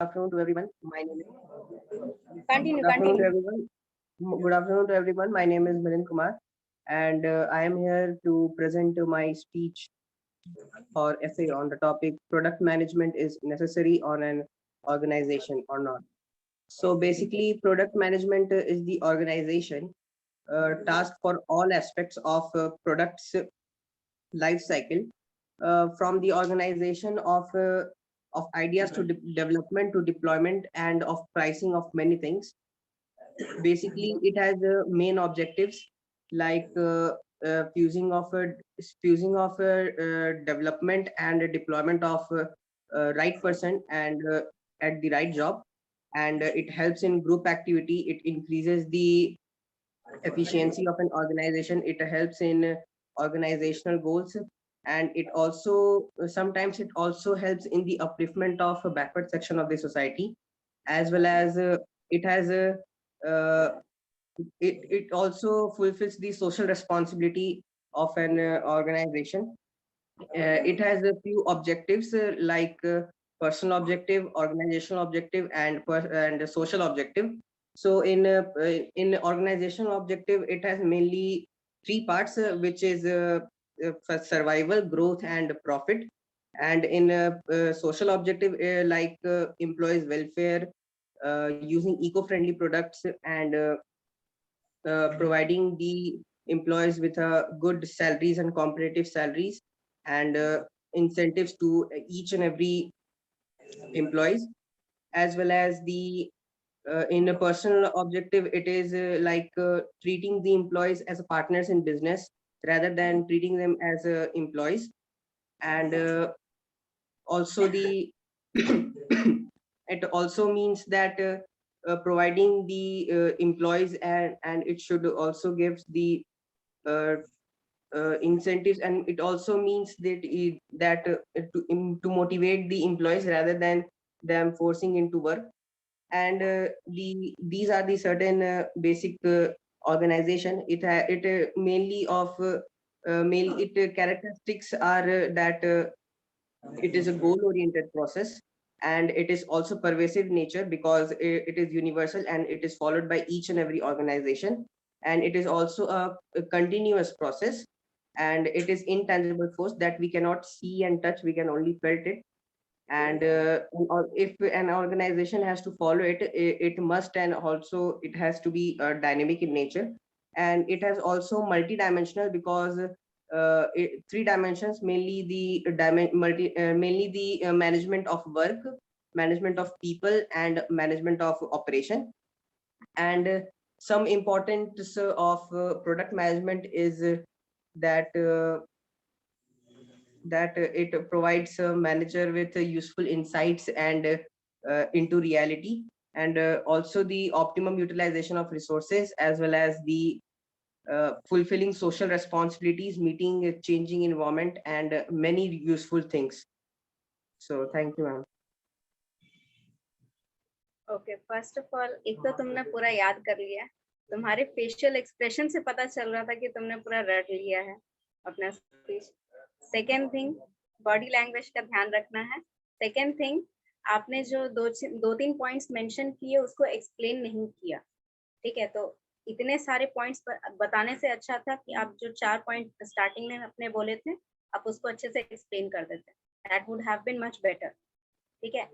afternoon to everyone. My name is Continue, Good afternoon to continue. everyone. Good afternoon to everyone. My name is Milind Kumar, and I am here to present my speech or essay on the topic product management is necessary on an organization or not. So basically, product management is the organization task for all aspects of products life cycle, from the organization of ideas to development to deployment and of pricing of many things. Basically, it has main objectives like fusing of development and deployment of right person and at the right job, and it helps in group activity. It increases the efficiency of an organization. It helps in organizational goals, and it also sometimes it also helps in the upliftment of a backward section of the society, as well as it has a uh, it also fulfills the social responsibility of an organization. It has a few objectives like personal objective, organizational objective, and a social objective. So in organizational objective, it has mainly three parts, which is for survival, growth, and profit. And in social objective, like employees welfare, using eco-friendly products, and providing the employees with good salaries and competitive salaries, and incentives to each and every employees, as well as the in a personal objective, it is like treating the employees as partners in business rather than treating them as employees. And also the it also means that providing the employees, and it should also gives the uh, incentives, and it also means that to motivate the employees rather than them forcing into work. And these are the certain basic organization. It mainly of mainly it characteristics are that it is a goal oriented process, and it is also pervasive nature because it is universal and it is followed by each and every organization. And it is also a continuous process, and it is intangible force that we cannot see and touch, we can only felt it. And if an organization has to follow it, it must, and also it has to be dynamic in nature. And it has also multidimensional because three dimensions, mainly the mainly the management of work, management of people, and management of operation. And some importance of product management is that it provides a manager with useful insights and into reality, and also the optimum utilization of resources, as well as the fulfilling social responsibilities, meeting a changing environment, and many useful things. So thank you, ma'am. Okay, first of all एक तो तुमने पूरा याद कर लिया, तुम्हारे facial expression से पता चल रहा था कि तुमने पूरा रट लिया है अपना speech. Second thing, body language का ध्यान रखना है। सेकेंड थिंग, आपने जो दो तीन पॉइंट्स मेंशन किए उसको एक्सप्लेन नहीं किया, ठीक है? तो इतने सारे पॉइंट्स बताने से अच्छा था कि आप जो 4 पॉइंट स्टार्टिंग में अपने बोले थे, आप उसको अच्छे से एक्सप्लेन कर देते, that would have been much better, ठीक है?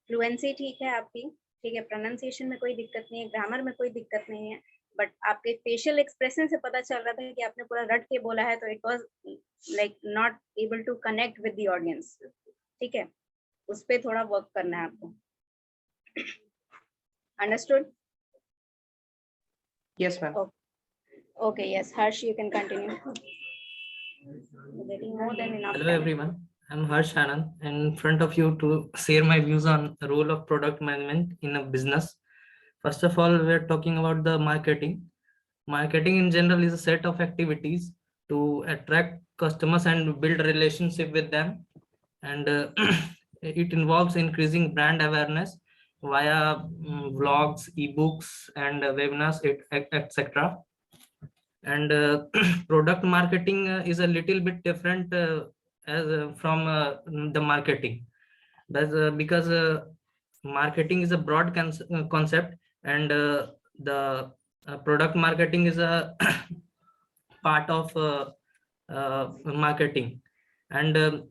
फ्लुएंसी ठीक है आपकी, ठीक है, प्रोनाउंसिएशन में कोई दिक्कत नहीं है, ग्रामर में कोई दिक्कत नहीं है, बट आपके फेशियल एक्सप्रेशन से पता चल रहा था कि आपने पूरा रट के बोला है, तो it was like not able to connect with the audience, ठीक है? उस पे थोड़ा वर्क करना है आपको। Understood? Yes, ma'am. Okay, yes, Harsh, you can continue. Getting more than enough Hello time. everyone, I'm Harsh Anand in front of you to share my views on the role of product management in a business. First of all, we're talking about the marketing. Marketing in general is a set of activities to attract customers and build a relationship with them, and it involves increasing brand awareness via vlogs, ebooks, and webinars, etc. And product marketing is a little bit different from the marketing. That's because marketing is a broad concept, and the product marketing is a part of marketing. And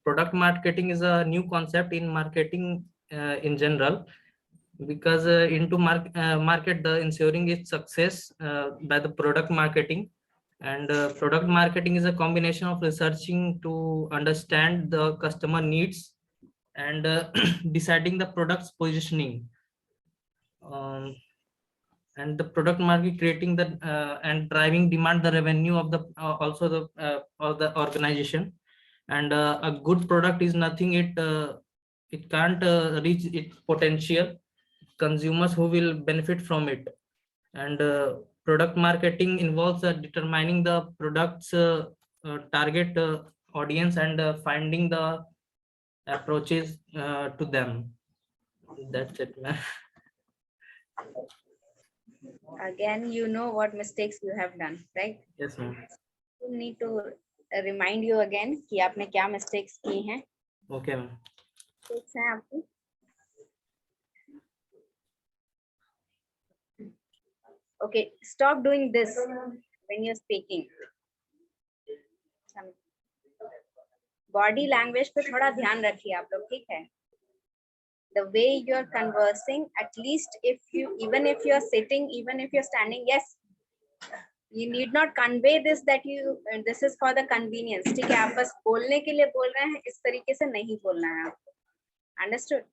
product marketing is a new concept in marketing in general, because into market the ensuring its success by the product marketing. And product marketing is a combination of researching to understand the customer needs and deciding the product's positioning, and the product market creating the and driving demand, the revenue of the also the of the organization. And a good product is nothing, it can't reach its potential consumers who will benefit from it. And product marketing involves determining the product's target audience and finding the approaches to them. That's it, man. Again, you know what mistakes you have done, right? Yes, ma'am. You need to remind you again कि आपने क्या mistakes की हैं. Okay, ma'am. Mistakes हैं आपकी. Okay, stop doing this when you're speaking. Body language पे थोड़ा ध्यान रखिए आप लोग, ठीक है? The way you're conversing, at least even if you're sitting, even if you're standing, yes, you need not convey this that this is for the convenience. ठीक है, आप बस बोलने के लिए बोल रहे हैं, इस तरीके से नहीं बोलना है आपको. Understood?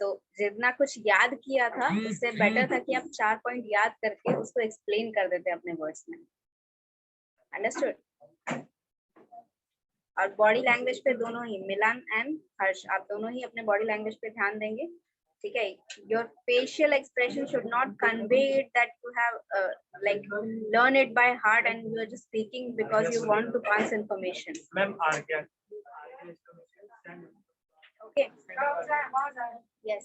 तो जितना कुछ याद किया था उससे बेटर था कि आप 4 पॉइंट याद करके उसको एक्सप्लेन कर देते अपने वर्ड्स में. अंडरस्टूड? और बॉडी लैंग्वेज पे दोनों ही, मिलन एंड हर्ष, आप दोनों ही अपने बॉडी लैंग्वेज पे ध्यान देंगे, ठीक है? Your facial expression should not convey it that you have like learn it by heart and you are just speaking because you want to pass information. Ma'am आ गया. Okay. Yes.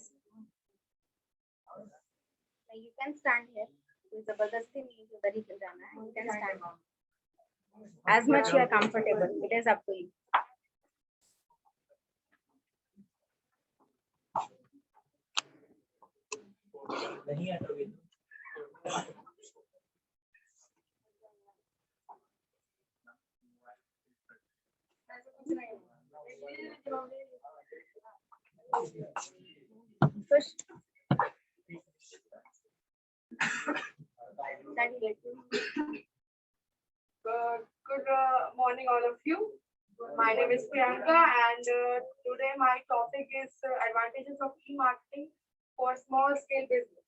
You can stand here. जबरदस्ती नहीं, उधर ही जाना है. You can stand. As much you are comfortable. It is up to you. Push. Good morning, all of you. My name is Priyanka, and today my topic is advantages of e-marketing for small-scale business.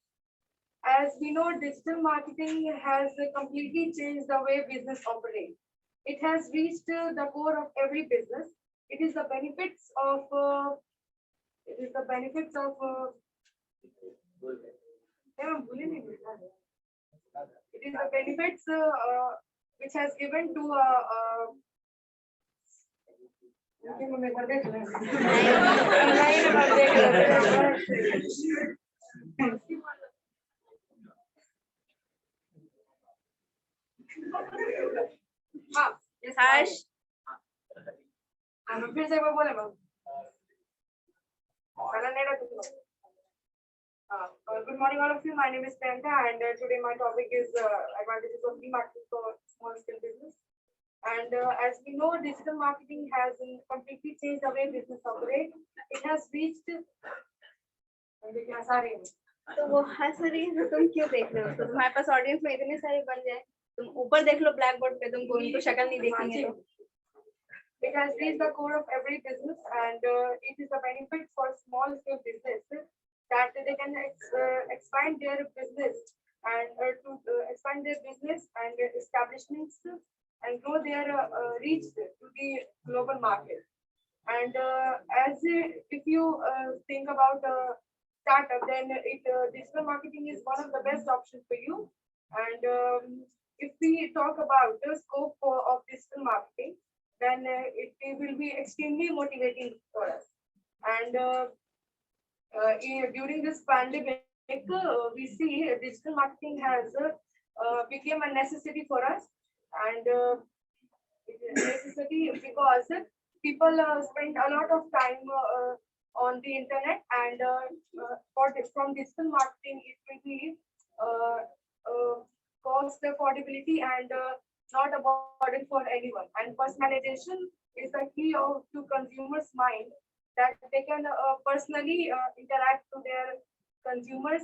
As we know, digital marketing has completely changed the way business operates. It has reached the core of every business. It is the benefits of which has given to Harsh. फिर से बोले ma'am. Good morning, all of you. My name is Priyanka, and today my topic is advantages of e-marketing for small-scale business. And as we know, digital marketing has completely changed the way business operates. It has reached. तो वो हंस रही है, तो तुम क्यों देख रहे हो? तो तुम्हारे पास ऑडियंस में इतने सारे बन जाए, तुम ऊपर देख लो ब्लैक बोर्ड पे, तुमको उनको शक्ल नहीं देखनी है. It has reached the core of every business, and it is a benefit for small-scale businesses that they can expand their business and expand their business and establishments and grow their reach to the global market. And as if you think about startup, then digital marketing is one of the best options for you. And if we talk about the scope of digital marketing, then it will be extremely motivating for us. And during this pandemic, we see digital marketing has become a necessity for us, and it is a necessity because people spend a lot of time on the internet, and from digital marketing, it will be cost affordability and not a burden for anyone. And personalization is the key to consumers' mind, that they can personally interact to their consumers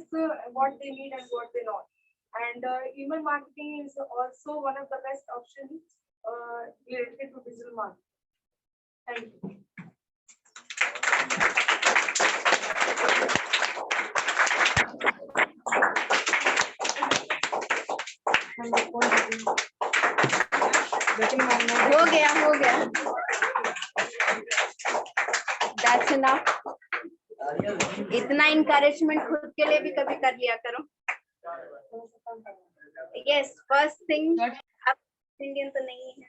what they need and what they not. And email marketing is also one of the best options related to digital marketing. Thank you. हो गया That's enough. इतना encouragement खुद के लिए भी कभी कर लिया करो. Yes, first thing आप Indian तो नहीं है,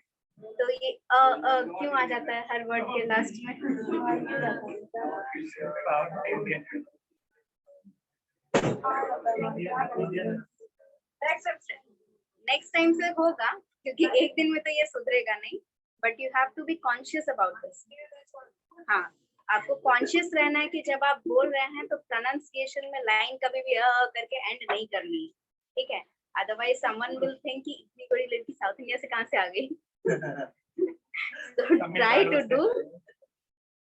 तो ये क्यों आ जाता है हर वर्ड के लास्ट में? नेक्स्ट टाइम से होगा, क्योंकि एक दिन में तो ये सुधरेगा नहीं, but you have to be conscious about this. हाँ, आपको कॉन्शियस रहना है कि जब आप बोल रहे हैं तो प्रोनाउंसिएशन में लाइन कभी भी करके एंड नहीं करनी है, ठीक है? अदरवाइज समवन विल थिंक कि इतनी बड़ी लड़की साउथ इंडिया से कहाँ से आ गई. So try to do,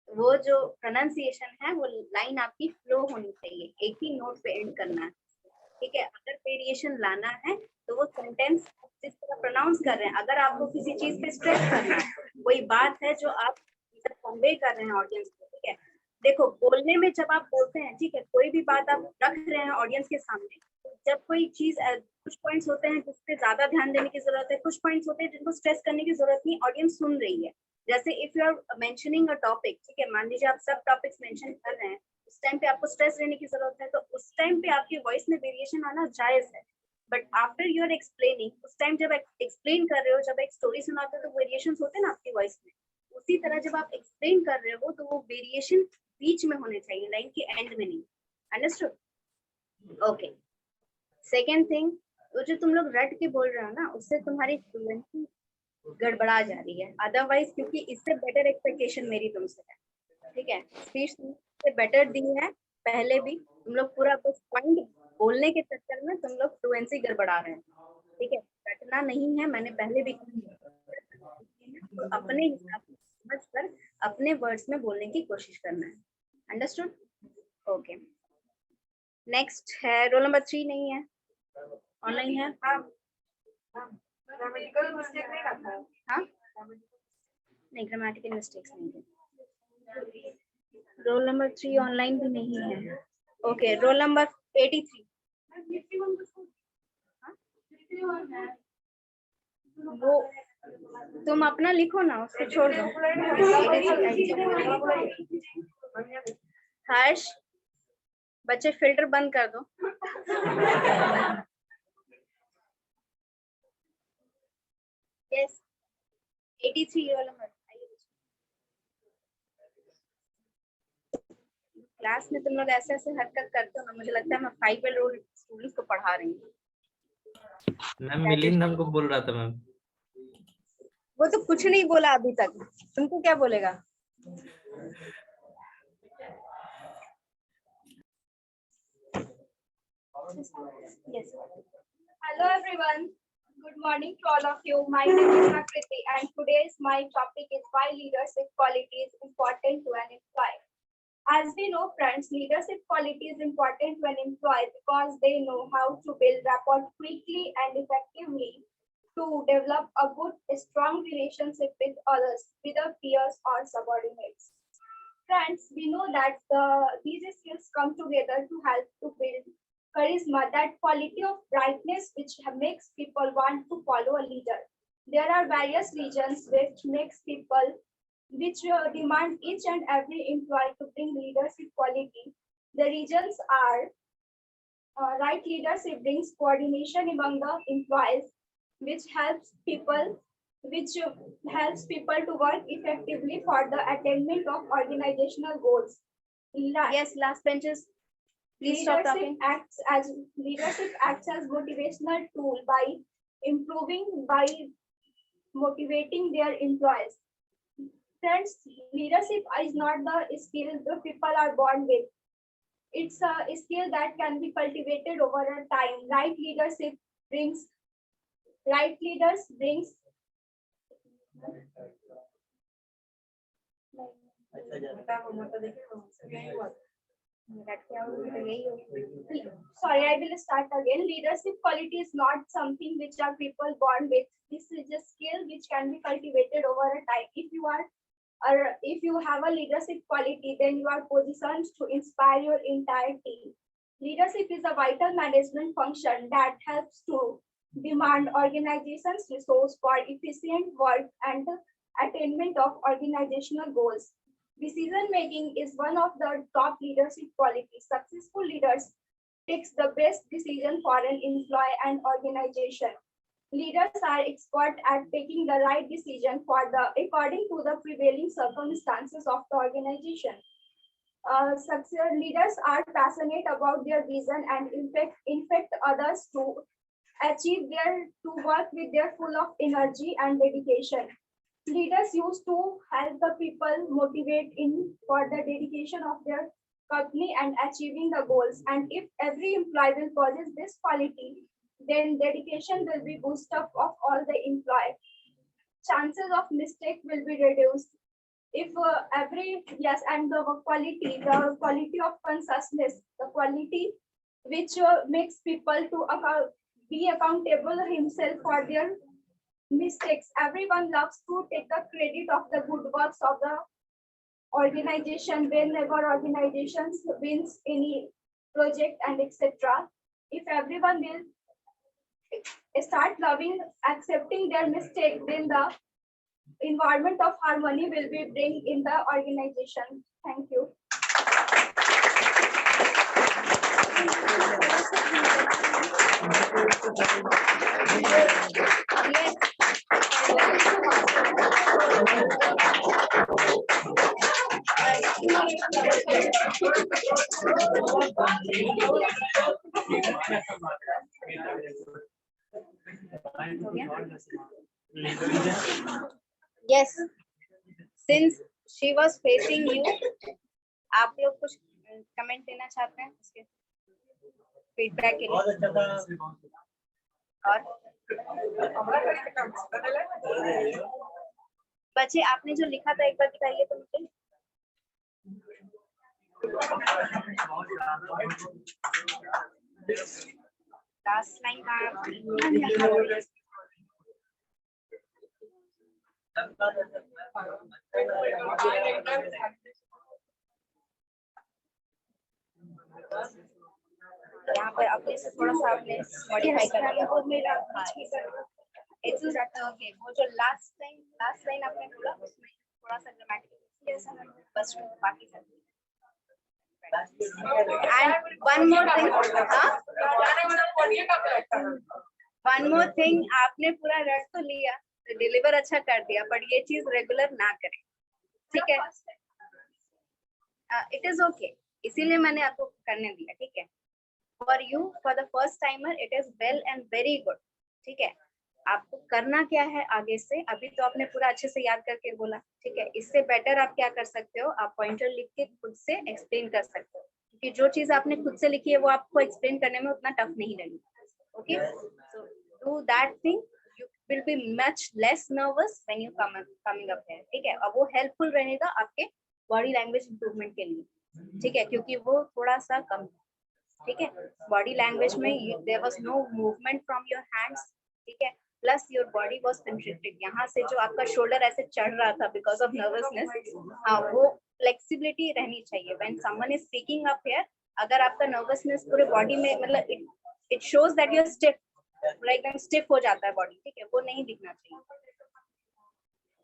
वो जो प्रोनाउंसिएशन है वो लाइन आपकी फ्लो होनी चाहिए, एक ही नोट पे एंड करना है, ठीक है? अगर वेरिएशन लाना है तो वो सेंटेंस जिस तरह प्रोनाउंस कर रहे हैं, अगर आपको किसी चीज पे स्ट्रेस करना है, वही बात है जो आप कन्वे कर रहे हैं ऑडियंस को, ठीक है? देखो, बोलने में जब आप बोलते हैं, ठीक है, कोई भी बात आप रख रहे हैं ऑडियंस के सामने, जब कोई चीज कुछ पॉइंट्स होते हैं जिस पे ज्यादा ध्यान देने की जरूरत है, कुछ पॉइंट्स होते हैं जिनको स्ट्रेस करने की जरूरत नहीं, ऑडियंस सुन रही है. जैसे if you are mentioning a topic, ठीक है, मान लीजिए आप सब टॉपिक्स मेंशन कर रहे हैं, उस टाइम पे आपको स्ट्रेस देने की जरूरत है, तो उस टाइम पे आपकी वॉइस में वेरिएशन आना जायज है. But after you are explaining, उस टाइम जब एक्सप्लेन कर रहे हो, जब एक स्टोरी सुनाते हो तो वेरिएशन होते हैं ना आपकी वॉइस में, उसी तरह जब आप एक्सप्लेन कर रहे हो तो वो वेरिएशन बीच में होने चाहिए, लाइन के एंड में नहीं. अंडरस्टूड? ओके. सेकेंड थिंग, वो जो तुम लोग रट के बोल रहे हो ना, उससे तुम्हारी फ्लुएंसी गड़बड़ा जा रही है. अदरवाइज, क्योंकि इससे बेटर एक्सपेक्टेशन मेरी तुमसे है, ठीक है? स्पीच से बेटर दी है पहले भी, तुम लोग पूरा बस पॉइंट बोलने के चक्कर में तुम लोग फ्लुएंसी गड़बड़ा रहे हैं, ठीक है? रटना नहीं है, मैंने पहले भी तो अपने हिसाब से समझ कर अपने वर्ड्स में बोलने की कोशिश करना है. अंडरस्टूड? ओके. नेक्स्ट है रोल नंबर 3. नहीं है, ऑनलाइन है? ग्रामेटिकल मिस्टेक नहीं रखा है. हाँ, नहीं, ग्रामेटिकल मिस्टेक्स नहीं है. रोल नंबर 3 ऑनलाइन भी नहीं है. Okay, roll number 83. वो तुम अपना लिखो ना, उसको छोड़ दो. हर्ष, बच्चे फिल्टर बंद कर दो. Yes, 83 roll number. क्लास में तुम लोग ऐसे ऐसे हरकत करते हो ना, मुझे लगता है मैं 5 year old स्टूडेंट्स को पढ़ा रही हूँ. मैम मिलिंद हमको बोल रहा था मैम. वो तो कुछ नहीं बोला अभी तक, तुमको क्या बोलेगा? Yes. Hello everyone. Good morning to all of you. My name is Akriti and today's my topic is why leadership quality is important to an employee. As we know, friends, leadership quality is important to an employee because they know how to build rapport quickly and effectively to develop a good, strong relationship with others, with their peers or subordinates. Friends, we know that these skills come together to help to build charisma, that quality of brightness which makes people want to follow a leader. There are various reasons which makes people demand each and every employee to bring leadership quality. The reasons are right leadership brings coordination among the employees, which helps people to work effectively for the attainment of organizational goals. Yes, last benches. Please stop talking. Leadership acts as motivational tool by motivating their employees. Friends, leadership is not the skill the people are born with. It's a skill that can be cultivated over a time. Right leaders brings sorry, I will start again. Leadership quality is not something which are people born with. This is a skill which can be cultivated over a time. If you have a leadership quality, then you are positioned to inspire your entire team. Leadership is a vital management function that helps to demand organizations resource for efficient work and the attainment of organizational goals. Decision making is one of the top leadership qualities. Successful leaders takes the best decision for an employee and organization. Leaders are expert at taking the right decision according to the prevailing circumstances of the organization. Success leaders are passionate about their vision and infect others to work with their full of energy and dedication. Leaders used to help the people motivate for the dedication of their company and achieving the goals. And if every employee will possess this quality, then dedication will be boost up of all the employee. Chances of mistake will be reduced. If and the quality of consciousness, the quality which makes people to be accountable himself for their mistakes. Everyone loves to take the credit of the good works of the organization whenever organizations wins any project and etc. If everyone will start accepting their mistake, then the environment of harmony will be bring in the organization. Thank you. Yes, since she was facing you, आप लोग कुछ comment देना चाहते हैं उसके feedback के लिए? और बच्चे आपने जो लिखा था एक बार दिखाइए तो मुझे। लास्ट लाइन का यहाँ पर अपने से थोड़ा सा आपने मॉडिफाई कर दिया। ओके, वो जो लास्ट लाइन आपने बोला उसमें थोड़ा सा ग्रामेटिकल बस बाकी सब। एंड वन मोर थिंग, आपने पूरा रट तो लिया, डिलीवर अच्छा कर दिया, बट ये चीज रेगुलर ना करें, ठीक है? इट इज ओके, इसीलिए मैंने आपको करने दिया, ठीक है? For you, for the first timer it is well and very good, ठीक है? आपको करना क्या है आगे से, अभी तो आपने पूरा अच्छे से याद करके बोला, ठीक है? इससे बेटर आप क्या कर सकते हो, आप पॉइंटर लिख के खुद से एक्सप्लेन कर सकते हो, क्योंकि जो चीज आपने खुद से लिखी है वो आपको एक्सप्लेन करने में उतना टफ नहीं लगेगा। Okay, so do that thing, you will be much less nervous when you coming up here, ठीक है? अब वो हेल्पफुल रहेगा आपके बॉडी लैंग्वेज इंप्रूवमेंट के लिए, ठीक है? क्योंकि वो थोड़ा सा कम, ठीक है? बॉडी लैंग्वेज में there was no movement from your hands, ठीक है? Plus your body was constricted, यहाँ से जो आपका शोल्डर ऐसे चढ़ रहा था because of nervousness, हाँ, वो फ्लेक्सिबिलिटी रहनी चाहिए when someone is speaking up here। अगर आपका नर्वसनेस पूरे बॉडी में, मतलब it shows that you're stiff, एकदम स्टिफ हो जाता है बॉडी, ठीक है? वो नहीं दिखना चाहिए।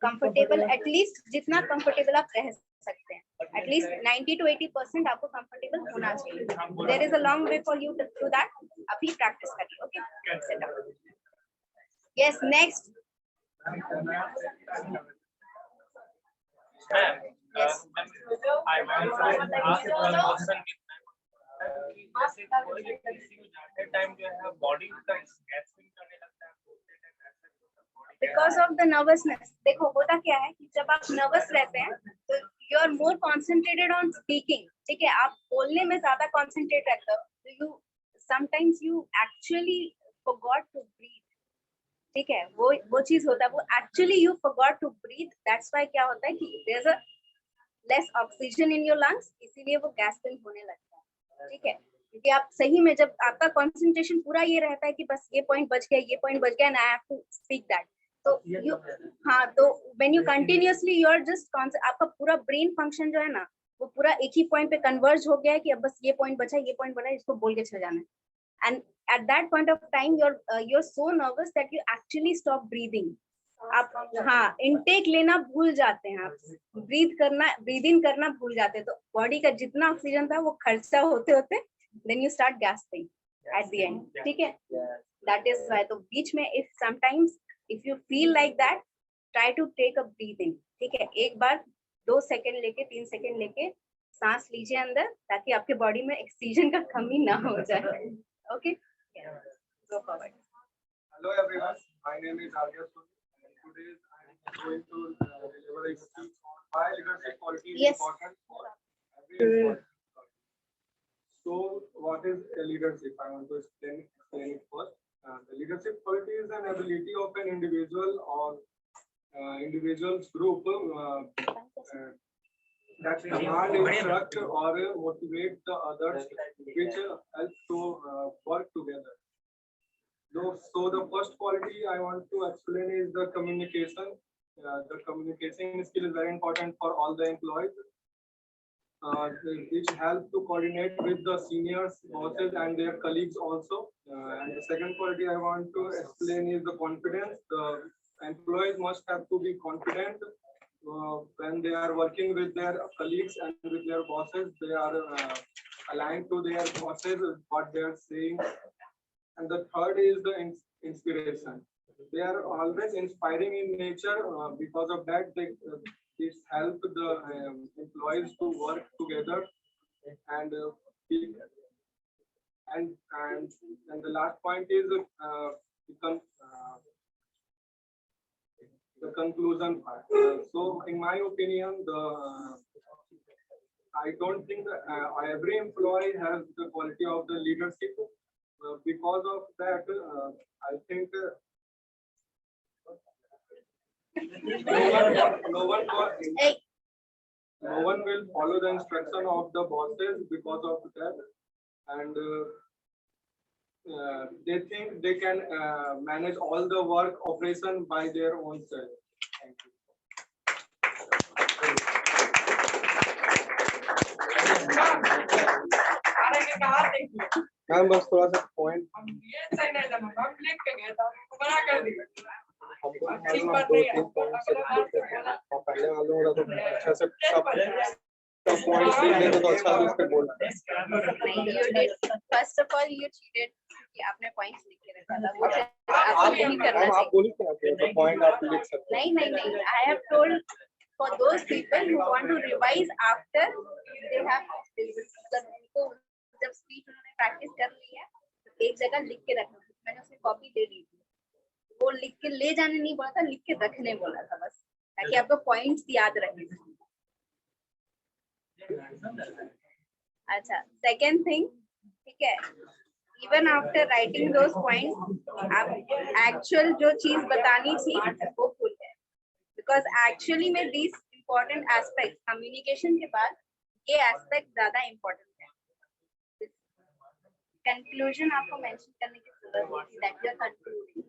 कंफर्टेबल, एटलीस्ट जितना कंफर्टेबल आप रह सकते हैं, एटलीस्ट 90 to 80% आपको कंफर्टेबल होना चाहिए। There is a long way for you to do that, अभी प्रैक्टिस करिए। Okay, set up. Yes, next. Yes, I want to ask one question. जैसे कोई भी किसी को जाते टाइम जो है बॉडी का स्ट्रेचिंग करने लगता है, बोलते टाइम ऐसा body because of the nervousness. देखो होता क्या है कि जब आप नर्वस रहते हैं तो you are more concentrated on speaking, ठीक है, आप बोलने में ज्यादा कॉन्सेंट्रेट रहते हो, तो you sometimes you actually forgot to breathe, ठीक है, वो चीज होता है, वो actually you forgot to breathe, that's why क्या होता है कि there is a less oxygen in your lungs, इसीलिए वो गैस्पिंग होने लगता है, ठीक है, क्योंकि आप सही में जब आपका कंसंट्रेशन पूरा ये रहता है कि बस ये पॉइंट बच गया, ये पॉइंट बच गया and I have to speak that, तो यू, हाँ, तो when you continuously you are just आपका पूरा ब्रेन फंक्शन जो है ना वो पूरा एक ही पॉइंट पे कन्वर्ज हो गया है कि अब बस ये पॉइंट बचा, ये पॉइंट बचा, इसको बोल के चले जाना है, and at that point of time you're so nervous that you actually stop breathing, आप हाँ इनटेक लेना भूल जाते हैं, आप ब्रीद इन करना भूल जाते हैं, तो बॉडी का जितना ऑक्सीजन था वो खर्चा होते होते then you start gasping at the end, ठीक है, दैट इज व्हाई, तो बीच में if sometimes if you feel like that try to take a breathing, ठीक है, एक बार 2 सेकंड लेके 3 सेकंड लेके सांस लीजिए अंदर ताकि आपके बॉडी में ऑक्सीजन का कमी ना हो जाए, okay, go forward. Hello everyone, my name is Arya Soni and today I am going to deliver a speech on why leadership quality is Yes. important for every employee. So what is a leadership? I want to explain it first. The leadership quality is an ability of an individual or individual's group that command, instruct or motivate the others, which helps to work together. So the first quality I want to explain is the communication. The communication skill is very important for all the employees, which help to coordinate with the seniors, bosses, and their colleagues also. And the second quality I want to explain is the confidence. The employees must have to be confident when they are working with their colleagues and with their bosses. They are aligned to their bosses, what they are saying. And the third is the inspiration. They are always inspiring in nature. Because of that, this help the employees to work together and and the last point is the conclusion part. So in my opinion, I don't think that every employee has the quality of the leadership. Because of that, I think no one will follow the instruction of the bosses because of that, and they think they can manage all the work operation by their own self. Thank you. Ma'am बस थोड़ा सा point हमको मालूम है 2-3 point से पहले मालूम होता तो अच्छा से सब पॉइंट्स लिख लेते तो अच्छा से उस पे बोल first of all you cheated कि आपने पॉइंट्स लिख के रखा था, वो आपको नहीं करना चाहिए, आप बोली क्या तो पॉइंट आप लिख सकते नहीं, I have told for those people who want to revise after they have उनको जब स्पीच उन्होंने प्रैक्टिस कर ली है तो एक जगह लिख के रखना, मैंने उसे कॉपी दे दी थी, वो लिख के ले जाने नहीं बोला था, लिख के रखने बोला था बस, ताकि आपको पॉइंट्स याद रहे। अच्छा, सेकेंड थिंग, ठीक है, इवन आफ्टर राइटिंग दोस पॉइंट्स आप एक्चुअल जो चीज बतानी थी वो भूल गए, बिकॉज एक्चुअली में दिस इम्पोर्टेंट एस्पेक्ट कम्युनिकेशन के बाद ये एस्पेक्ट ज्यादा इम्पोर्टेंट है। कंक्लूजन आपको मेंशन करने की जरूरत नहीं थी, दैट यू आर कंक्लूडिंग,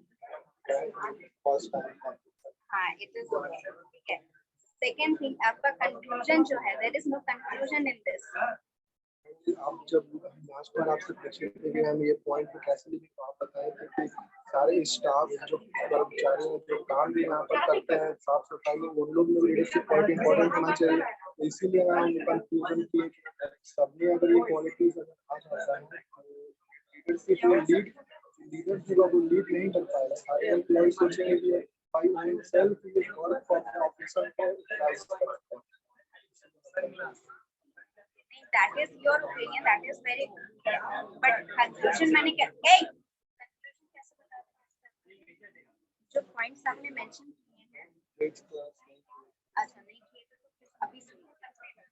हाँ इट इज ओके, ठीक है। सेकंड थिंग, आपका कंक्लूजन जो है, there is no conclusion in this. आप जब लास्ट बार आपसे पूछे थे कि हम ये पॉइंट पे कैसे लिखें तो आप बताएं कि सारे स्टाफ जो कर्मचारी हैं जो काम भी यहाँ पर करते हैं साफ सफाई में, उन लोग में लीडरशिप बहुत इंपॉर्टेंट होना चाहिए। इसीलिए मैं कंक्लूजन की सबने अगर ये क्वालिटीज आ जाता है लीडरशिप में लीडरशिप को लीड नहीं कर पाएगा। सारे एम्प्लॉय सोचेंगे कि भाई मैं सेल्फ ये वर्क फॉर ऑफिसर को राइज करता हूं। That is your opinion, that is very good, but conclusion मैंने क्या, जो पॉइंट्स आपने मेंशन किए हैं, अच्छा नहीं किए तो अभी सुनिए।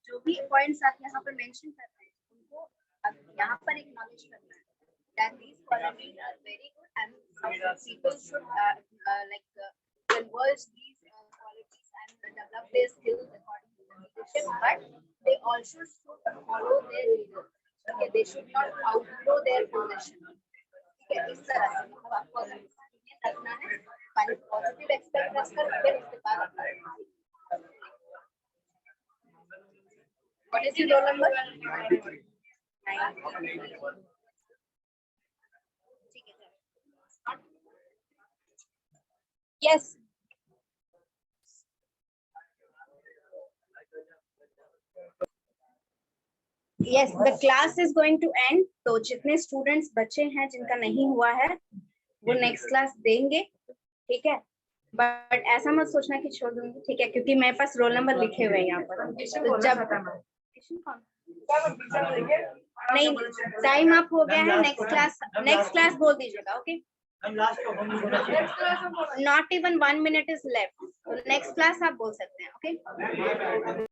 जो भी पॉइंट्स आप यहाँ पर मेंशन कर रहे हैं उनको अब यहाँ पर एक्नॉलेज करना है that these qualities are very good and some people should converge these qualities and develop their skills according to the leadership, but they also should follow their leader. Okay, they should not outgrow their position. Okay, इस तरह से मतलब आपको अगर ये रखना है positive expect करके उसके बाद अपना What is your roll number? 93. Yes. Yes, the class is going to end. तो जितने students बचे हैं जिनका नहीं हुआ है वो next class देंगे, ठीक है? But ऐसा मत सोचना कि छोड़ दूंगी, ठीक है? क्योंकि मेरे पास रोल नंबर लिखे हुए हैं यहाँ पर। तो जब नहीं टाइम अप हो गया है, नेक्स्ट क्लास बोल दीजिएगा, okay? Not even 1 minute is left. So next class आप बोल सकते हैं, ओके?